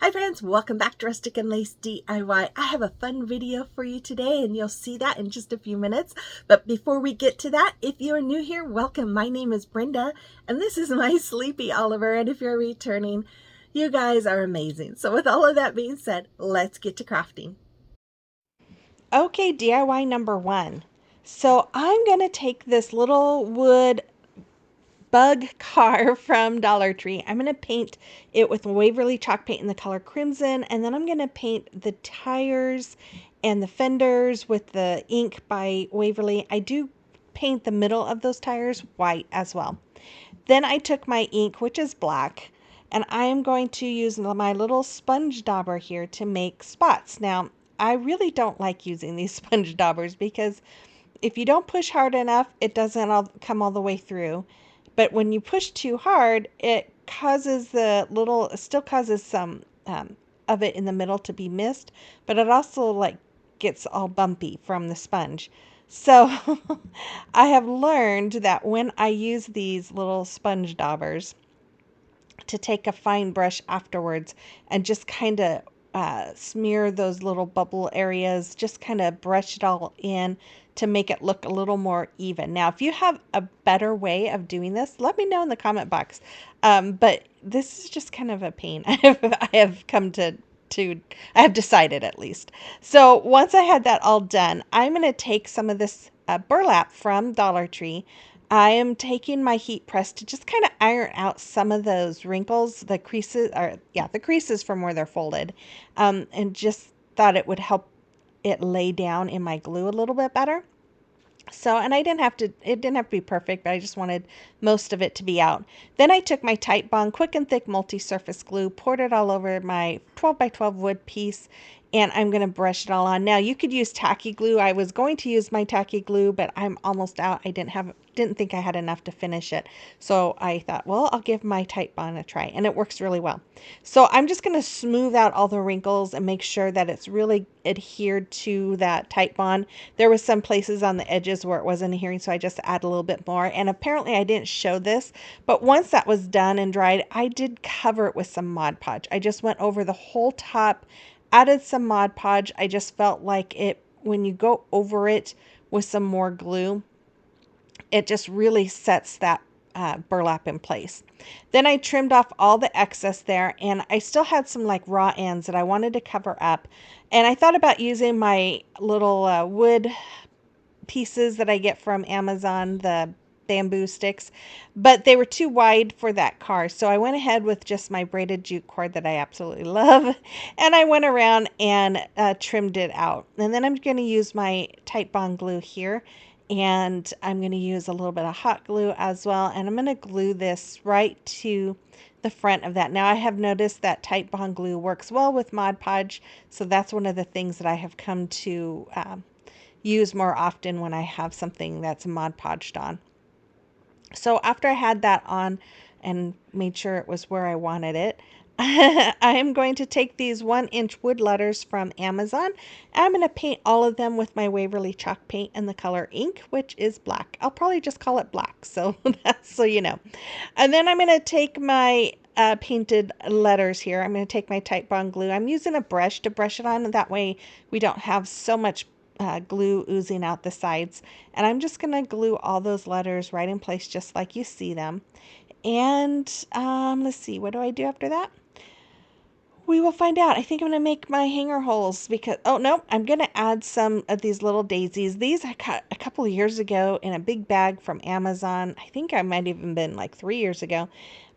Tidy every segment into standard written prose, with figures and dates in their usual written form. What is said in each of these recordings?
Hi friends, welcome back to Rustic and Lace DIY. I have a fun video for you today and you'll see that in just a few minutes. But before we get to that, if you're new here, welcome. My name is Brenda and this is my sleepy Oliver. And if you're returning, you guys are amazing. So with all of that being said, let's get to crafting. Okay, DIY number one. So I'm going to take this little wood bug car from Dollar Tree. I'm going to paint it with Waverly chalk paint in the color crimson, and then I'm going to paint the tires and the fenders with the ink by Waverly. I do paint the middle of those tires white as well. Then I took my ink, which is black, and I am going to use my little sponge dauber here to make spots. Now, I really don't like using these sponge daubers because if you don't push hard enough, it doesn't come all the way through. But when you push too hard, it still causes some of it in the middle to be missed, but it also gets all bumpy from the sponge. So I have learned that when I use these little sponge daubers, to take a fine brush afterwards and just kind of smear those little bubble areas, just kind of brush it all in to make it look a little more even. Now, if you have a better way of doing this, let me know in the comment box. But this is just kind of a pain. I have come to I have decided at least. So once I had that all done, I'm going to take some of this burlap from Dollar Tree. I am taking my heat press to just kind of iron out some of those wrinkles, the creases, the creases from where they're folded, and just thought it would help it lay down in my glue a little bit better. So, and it didn't have to be perfect, but I just wanted most of it to be out. Then I took my Tite Bond Quick and Thick Multi-Surface Glue, poured it all over my 12 by 12 wood piece, and I'm going to brush it all on. Now, you could use tacky glue. I was going to use my tacky glue, but I'm almost out. I didn't think I had enough to finish it. So I thought, well, I'll give my Tite Bond a try, and it works really well. So I'm just going to smooth out all the wrinkles and make sure that it's really adhered to that Tite Bond. There was some places on the edges where it wasn't adhering, so I just add a little bit more. And apparently I didn't show this, but once that was done and dried, I did cover it with some Mod Podge. I just went over the whole top, added some Mod Podge. I just felt like when you go over it with some more glue, it just really sets that burlap in place. Then I trimmed off all the excess there, and I still had some raw ends that I wanted to cover up. And I thought about using my little wood pieces that I get from Amazon, the bamboo sticks, but they were too wide for that car. So I went ahead with just my braided jute cord that I absolutely love, and I went around and trimmed it out. And then I'm going to use my Tite Bond glue here, and I'm going to use a little bit of hot glue as well, and I'm going to glue this right to the front of that. Now I have noticed that Tite Bond glue works well with Mod Podge, so that's one of the things that I have come to use more often when I have something that's Mod Podged on. So after I had that on and made sure it was where I wanted it, I am going to take these 1-inch wood letters from Amazon. I'm going to paint all of them with my Waverly chalk paint in the color ink, which is black. I'll probably just call it black, so that's so you know. And then I'm going to take my painted letters here. I'm going to take my Tite Bond glue. I'm using a brush to brush it on, and that way we don't have so much glue oozing out the sides. And I'm just going to glue all those letters right in place just like you see them. And let's see, what do I do after that? We will find out. I think I'm going to make my hanger holes because, oh no, I'm going to add some of these little daisies. These I got a couple of years ago in a big bag from Amazon. I think I might even been like 3 years ago.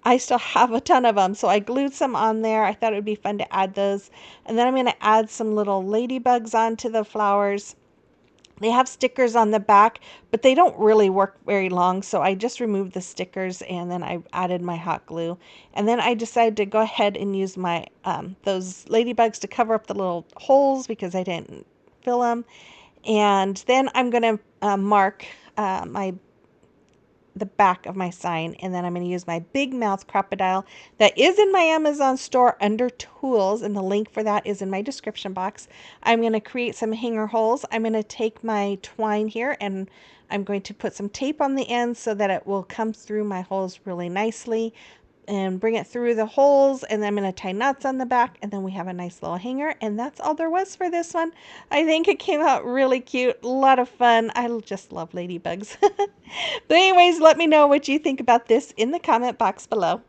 I still have a ton of them, so I glued some on there. I thought it would be fun to add those. And then I'm going to add some little ladybugs onto the flowers. They have stickers on the back, but they don't really work very long, so I just removed the stickers and then I added my hot glue. And then I decided to go ahead and use my those ladybugs to cover up the little holes because I didn't fill them. And then I'm going to mark the back of my sign, and then I'm going to use my big mouth crocodile that is in my Amazon store under tools, and the link for that is in my description box. I'm going to create some hanger holes. I'm going to take my twine here and I'm going to put some tape on the end so that it will come through my holes really nicely. and bring it through the holes, and then I'm going to tie knots on the back, and then we have a nice little hanger, and that's all there was for this one. I think it came out really cute, a lot of fun. I just love ladybugs. But anyways, let me know what you think about this in the comment box below.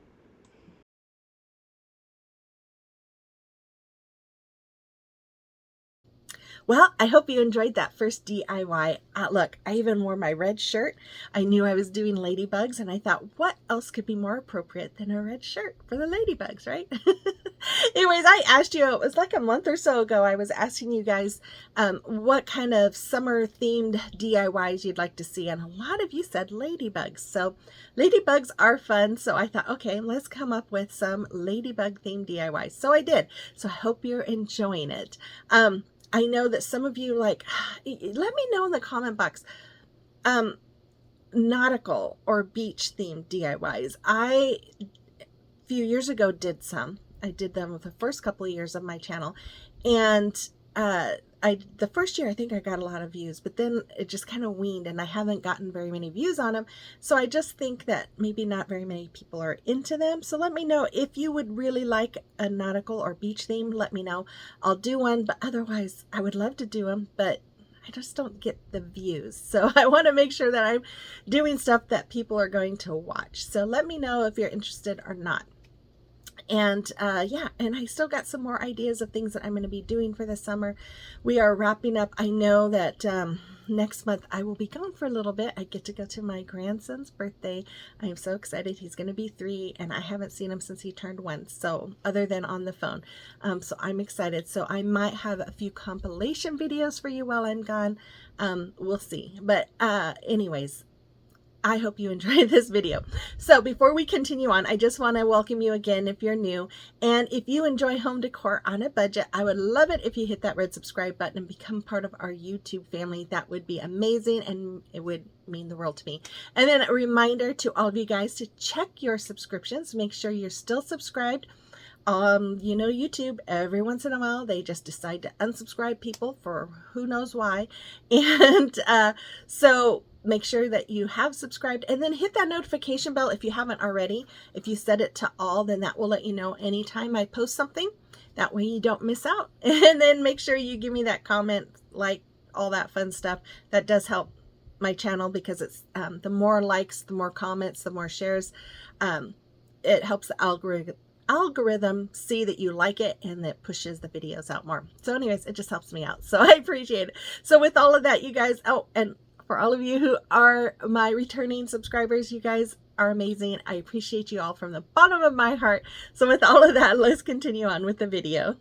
Well, I hope you enjoyed that first DIY. Look, I even wore my red shirt. I knew I was doing ladybugs, and I thought, what else could be more appropriate than a red shirt for the ladybugs, right? Anyways, I asked you, it was like a month or so ago, I was asking you guys what kind of summer themed DIYs you'd like to see, and a lot of you said ladybugs. So ladybugs are fun, so I thought, okay, let's come up with some ladybug themed DIYs. So I did. So I hope you're enjoying it. I know that some of you like, let me know in the comment box, nautical or beach themed DIYs. A few years ago did some. I did them with the first couple of years of my channel, and the first year I think I got a lot of views, but then it just kind of weaned, and I haven't gotten very many views on them. So I just think that maybe not very many people are into them. So let me know if you would really like a nautical or beach theme. Let me know. I'll do one, but otherwise I would love to do them, but I just don't get the views. So I want to make sure that I'm doing stuff that people are going to watch. So let me know if you're interested or not. And yeah, and I still got some more ideas of things that I'm going to be doing for the summer. We are wrapping up. I know that next month I will be gone for a little bit. I get to go to my grandson's birthday. I am so excited. He's going to be 3, and I haven't seen him since he turned 1, so other than on the phone. So I'm excited. So I might have a few compilation videos for you while I'm gone. We'll see. But anyways, I hope you enjoyed this video. So before we continue on, I just want to welcome you again if you're new. And if you enjoy home decor on a budget, I would love it if you hit that red subscribe button and become part of our YouTube family. That would be amazing, and it would mean the world to me. And then a reminder to all of you guys to check your subscriptions. Make sure you're still subscribed. You know, YouTube, every once in a while, they just decide to unsubscribe people for who knows why. And so make sure that you have subscribed, and then hit that notification bell if you haven't already. If you set it to all, then that will let you know anytime I post something. That way you don't miss out. And then make sure you give me that comment, like, all that fun stuff. That does help my channel, because it's the more likes, the more comments, the more shares. It helps the algorithm see that you like it, and that pushes the videos out more. So anyways, it just helps me out, so I appreciate it. So with all of that, you guys, oh, and for all of you who are my returning subscribers, you guys are amazing. I appreciate you all from the bottom of my heart. So with all of that, let's continue on with the video.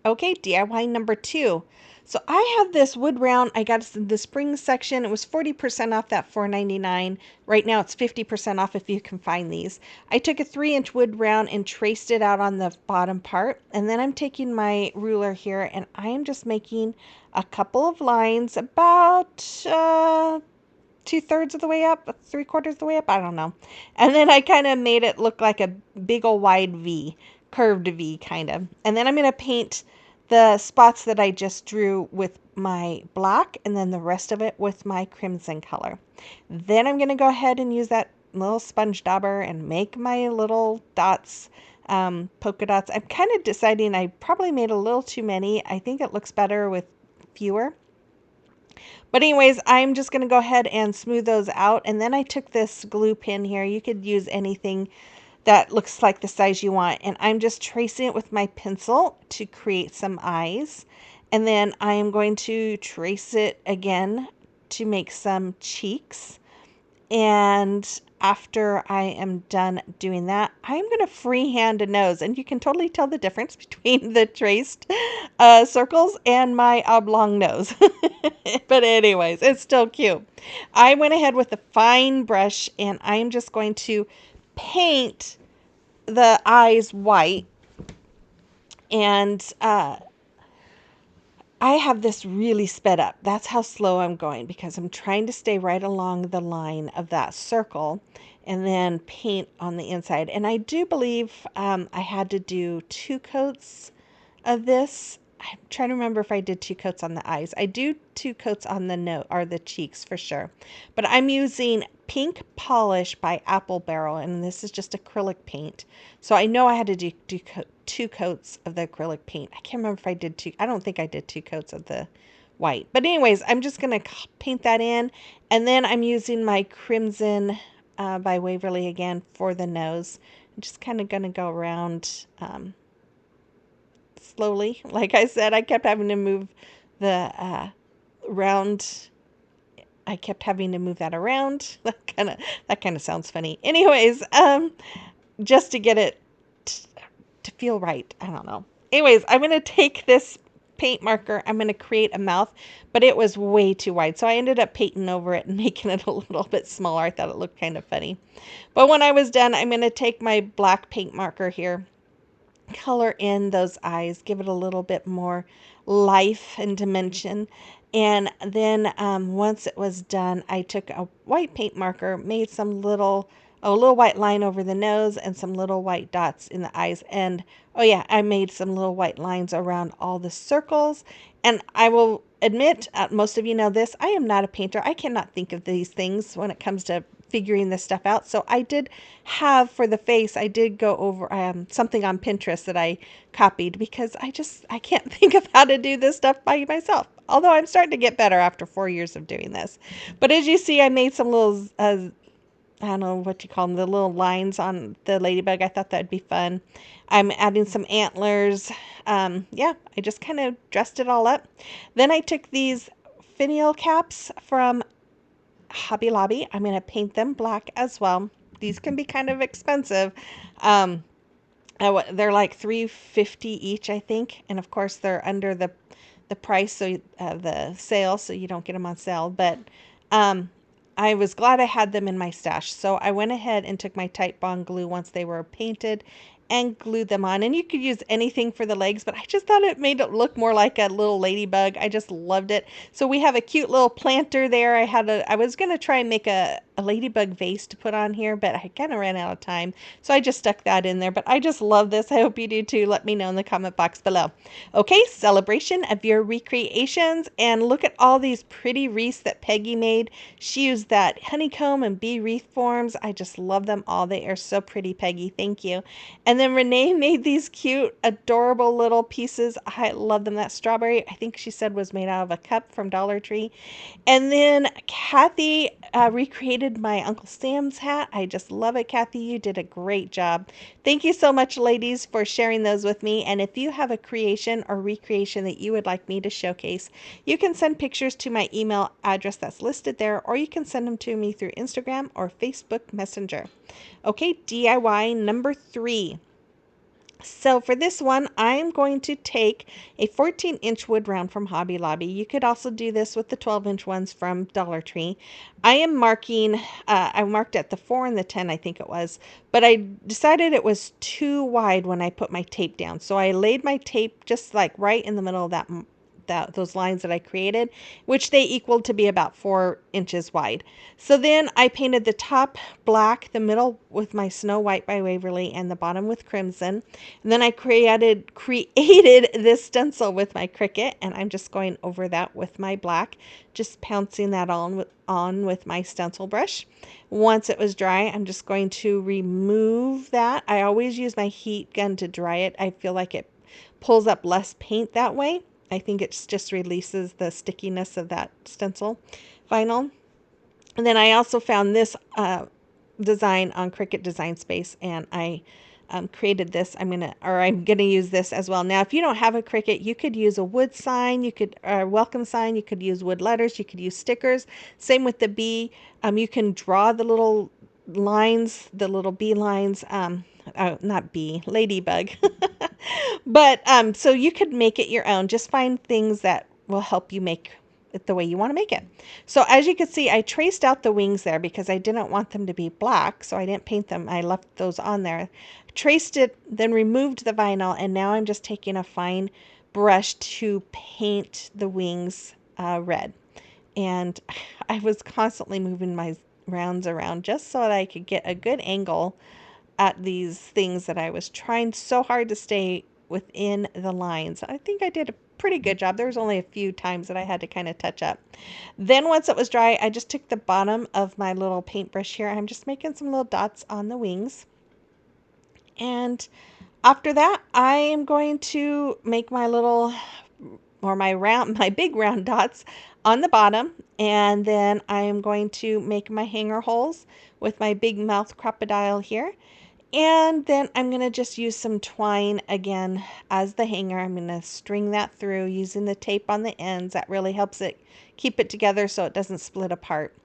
Okay, DIY number 2. So I have this wood round. I got it in the spring section. It was 40% off that $4.99. Right now it's 50% off if you can find these. I took a 3-inch wood round and traced it out on the bottom part. And then I'm taking my ruler here, and I am just making a couple of lines about 2/3 of the way up, 3/4 of the way up, I don't know. And then I kind of made it look like a big old wide V, curved V kind of. And then I'm going to paint the spots that I just drew with my black, and then the rest of it with my crimson color. Then I'm going to go ahead and use that little sponge dauber and make my little dots, polka dots. I'm kind of deciding I probably made a little too many. I think it looks better with fewer. But anyways, I'm just going to go ahead and smooth those out. And then I took this glue pin here. You could use anything that looks like the size you want. And I'm just tracing it with my pencil to create some eyes. And then I am going to trace it again to make some cheeks. And after I am done doing that, I'm going to freehand a nose. And you can totally tell the difference between the traced circles and my oblong nose. But anyways, it's still cute. I went ahead with a fine brush, and I'm just going to paint the eyes white. And I have this really sped up. That's how slow I'm going, because I'm trying to stay right along the line of that circle and then paint on the inside. And I do believe I had to do 2 coats of this. I'm trying to remember if I did 2 coats on the eyes. I do 2 coats on the nose or the cheeks for sure. But I'm using pink polish by Apple Barrel, and this is just acrylic paint. So I know I had to do 2 coats of the acrylic paint. I can't remember if I did two. I don't think I did 2 coats of the white. But anyways, I'm just going to paint that in. And then I'm using my crimson by Waverly again for the nose. I'm just kind of going to go around slowly. Like I said, I kept having to move the round. I kept having to move that around. That kind of sounds funny. Anyways, just to get it to feel right. I don't know. Anyways, I'm going to take this paint marker. I'm going to create a mouth, but it was way too wide. So I ended up painting over it and making it a little bit smaller. I thought it looked kind of funny. But when I was done, I'm going to take my black paint marker here, color in those eyes, give it a little bit more life and dimension. And then once it was done, I took a white paint marker, made a little white line over the nose and some little white dots in the eyes. And oh yeah, I made some little white lines around all the circles. And I will admit, most of you know this, I am not a painter. I cannot think of these things when it comes to figuring this stuff out. So I did have for the face, I did go over something on Pinterest that I copied because I can't think of how to do this stuff by myself. Although I'm starting to get better after 4 years of doing this. But as you see, I made some little, I don't know what you call them, the little lines on the ladybug. I thought that'd be fun. I'm adding some antlers. Yeah, I just kind of dressed it all up. Then I took these finial caps from Hobby Lobby. I'm going to paint them black as well. These can be kind of expensive. Um, they're like $3.50 each, I think, and of course they're under the price, so the sale, so you don't get them on sale. But um, I was glad I had them in my stash, so I went ahead and took my Titebond glue once they were painted and glued them on. And you could use anything for the legs, but I just thought it made it look more like a little ladybug. I just loved it. So we have a cute little planter there. I was gonna try and make a ladybug vase to put on here, but I kind of ran out of time, so I just stuck that in there. But I just love this. I hope you do too. Let me know in the comment box below. Okay, celebration of your recreations, and look at all these pretty wreaths that Peggy made. She used that honeycomb and bee wreath forms. I just love them all. They are so pretty, Peggy. Thank you. And then Renee made these cute, adorable little pieces. I love them. That strawberry, I think she said, was made out of a cup from Dollar Tree. And then Kathy recreated my Uncle Sam's hat. I just love it, Kathy. You did a great job. Thank you so much, ladies, for sharing those with me. And if you have a creation or recreation that you would like me to showcase, you can send pictures to my email address that's listed there, or you can send them to me through Instagram or Facebook Messenger. Okay, DIY number 3. So for this one, I'm going to take a 14-inch wood round from Hobby Lobby. You could also do this with the 12-inch ones from Dollar Tree. I am marking, I marked at the 4 and the 10, I think it was, but I decided it was too wide when I put my tape down. So I laid my tape just like right in the middle of those lines that I created, which they equaled to be about 4 inches wide. So then I painted the top black, the middle with my Snow White by Waverly, and the bottom with crimson. And then I created this stencil with my Cricut, and I'm just going over that with my black, just pouncing that on with my stencil brush. Once it was dry, I'm just going to remove that. I always use my heat gun to dry it. I feel like it pulls up less paint that way. I think it just releases the stickiness of that stencil vinyl. And then I also found this design on Cricut Design Space, and I created this. I'm gonna use this as well. Now, if you don't have a Cricut, you could use a wood sign, you could welcome sign, you could use wood letters, you could use stickers. Same with the bee. You can draw the little lines, the little bee lines. Not bee, ladybug. But so you could make it your own. Just find things that will help you make it the way you want to make it. So as you can see, I traced out the wings there because I didn't want them to be black, so I didn't paint them. I left those on there. Traced it, then removed the vinyl, and now I'm just taking a fine brush to paint the wings red. And I was constantly moving my rounds around just so that I could get a good angle at these things that I was trying so hard to stay within the lines. I think I did a pretty good job. There was only a few times that I had to kind of touch up. Then once it was dry, I just took the bottom of my little paintbrush here. I'm just making some little dots on the wings. And after that, I am going to make my little, or my big round dots on the bottom. And then I am going to make my hanger holes with my big mouth crocodile here. And then I'm going to just use some twine again as the hanger. I'm going to string that through using the tape on the ends. That really helps it keep it together so it doesn't split apart.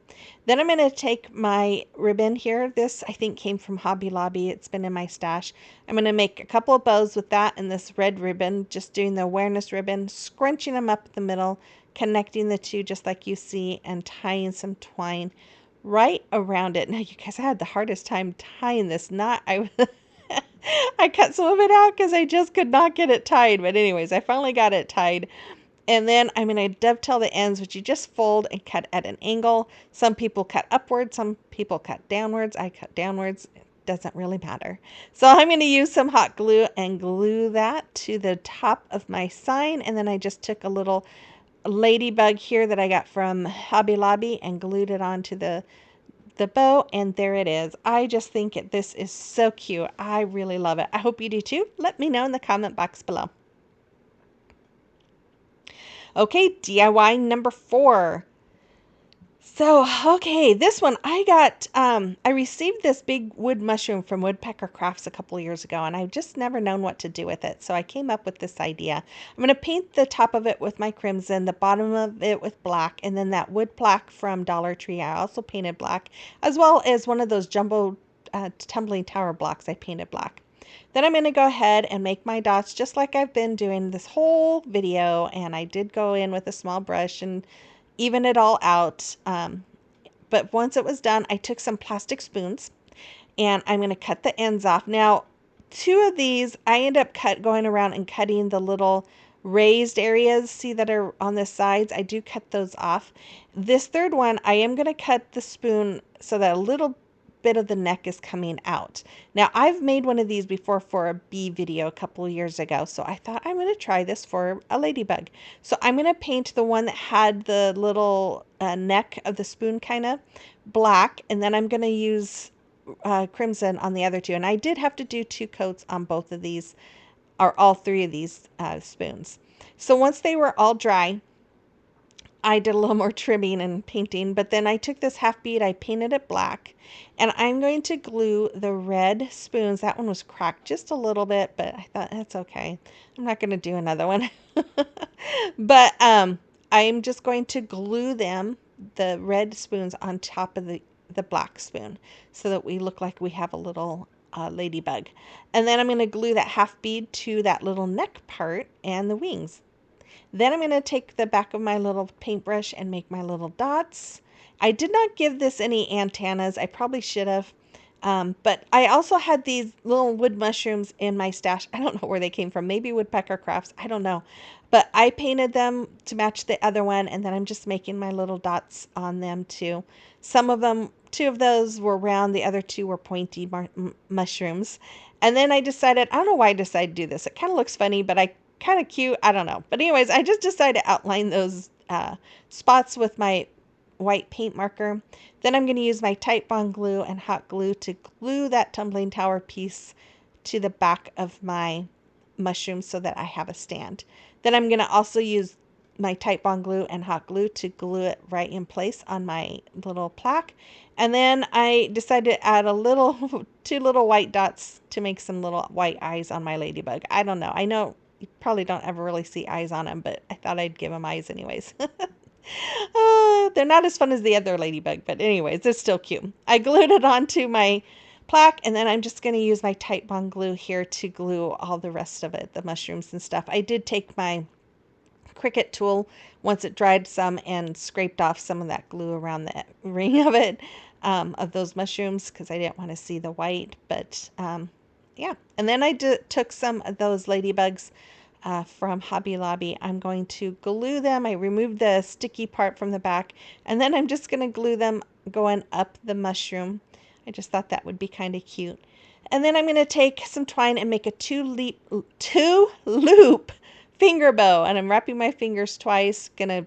Then I'm going to take my ribbon here. This I think came from Hobby Lobby. It's been in my stash. I'm going to make a couple of bows with that and this red ribbon, just doing the awareness ribbon, scrunching them up the middle, connecting the two just like you see, and tying some twine right around it. Now, you guys, I had the hardest time tying this knot. I cut some of it out because I just could not get it tied. But anyways, I finally got it tied. And then I'm going to dovetail the ends, which you just fold and cut at an angle. Some people cut upwards, some people cut downwards. I cut downwards. It doesn't really matter. So I'm going to use some hot glue and glue that to the top of my sign. And then I just took a little ladybug here that I got from Hobby Lobby and glued it onto the bow, and there it is. I just think this is so cute. I really love it. I hope you do too. Let me know in the comment box below. Okay, DIY number 4. So, okay, this one I received this big wood mushroom from Woodpecker Crafts a couple years ago, and I've just never known what to do with it. So I came up with this idea. I'm going to paint the top of it with my crimson, the bottom of it with black, and then that wood plaque from Dollar Tree I also painted black, as well as one of those jumbo tumbling tower blocks I painted black. Then I'm going to go ahead and make my dots just like I've been doing this whole video, and I did go in with a small brush and even it all out. But once it was done, I took some plastic spoons and I'm going to cut the ends off. Now, 2 of these, I end up going around and cutting the little raised areas, see that are on the sides. I do cut those off. This third one, I am going to cut the spoon so that a little bit of the neck is coming out. Now, I've made one of these before for a bee video a couple years ago, so I thought I'm going to try this for a ladybug. So I'm going to paint the one that had the little neck of the spoon kind of black, and then I'm going to use crimson on the other 2. And I did have to do 2 coats on both of these, or all 3 of these spoons. So once they were all dry, I did a little more trimming and painting, but then I took this half bead, I painted it black, and I'm going to glue the red spoons. That one was cracked just a little bit, but I thought that's okay. I'm not going to do another one. But I'm just going to glue them, the red spoons, on top of the black spoon so that we look like we have a little ladybug. And then I'm going to glue that half bead to that little neck part and the wings. Then I'm going to take the back of my little paintbrush and make my little dots. I did not give this any antennas. I probably should have. But I also had these little wood mushrooms in my stash. I don't know where they came from. Maybe Woodpecker Crafts. I don't know. But I painted them to match the other one. And then I'm just making my little dots on them too. Some of them, 2 of those were round. The other 2 were pointy mushrooms. And then I decided, I don't know why I decided to do this. It kind of looks funny, but kind of cute. I don't know. But anyways, I just decided to outline those spots with my white paint marker. Then I'm going to use my Titebond glue and hot glue to glue that tumbling tower piece to the back of my mushroom so that I have a stand. Then I'm going to also use my Titebond glue and hot glue to glue it right in place on my little plaque. And then I decided to add 2 little white dots to make some little white eyes on my ladybug. I don't know. I know you probably don't ever really see eyes on them, but I thought I'd give them eyes anyways. They're not as fun as the other ladybug, but anyways, it's still cute. I glued it onto my plaque, and then I'm just going to use my Titebond glue here to glue all the rest of it, the mushrooms and stuff. I did take my Cricut tool once it dried some and scraped off some of that glue around the ring of it, of those mushrooms, because I didn't want to see the white. But yeah, and then I took some of those ladybugs from Hobby Lobby. I'm going to glue them. I removed the sticky part from the back, and then I'm just going to glue them going up the mushroom. I just thought that would be kind of cute. And then I'm going to take some twine and make a two loop finger bow, and I'm wrapping my fingers twice. Gonna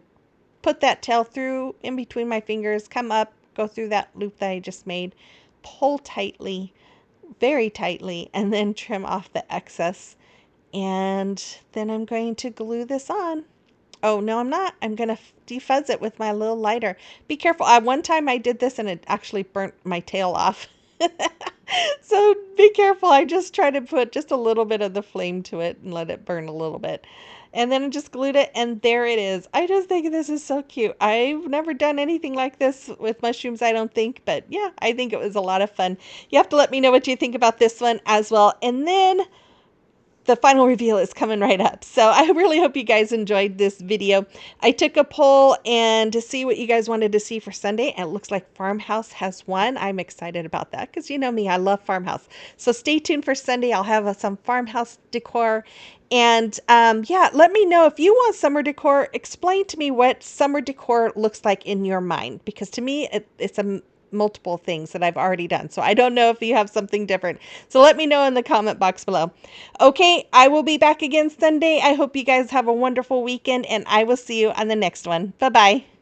put that tail through in between my fingers, come up, go through that loop that I just made, pull tightly, very tightly, and then trim off the excess. And then I'm going to glue this on. Oh, no, I'm not. I'm going to defuzz it with my little lighter. Be careful. One time I did this and it actually burnt my tail off. So be careful. I just try to put just a little bit of the flame to it and let it burn a little bit. And then I just glued it, and there it is. I just think this is so cute. I've never done anything like this with mushrooms, I don't think, but yeah, I think it was a lot of fun. You have to let me know what you think about this one as well. And then the final reveal is coming right up. So I really hope you guys enjoyed this video. I took a poll and to see what you guys wanted to see for Sunday, and it looks like Farmhouse has won. I'm excited about that because you know me, I love Farmhouse. So stay tuned for Sunday. I'll have some Farmhouse decor. And yeah, let me know if you want summer decor. Explain to me what summer decor looks like in your mind, because to me, it's a multiple things that I've already done. So I don't know if you have something different. So let me know in the comment box below. Okay, I will be back again Sunday. I hope you guys have a wonderful weekend, and I will see you on the next one. Bye-bye.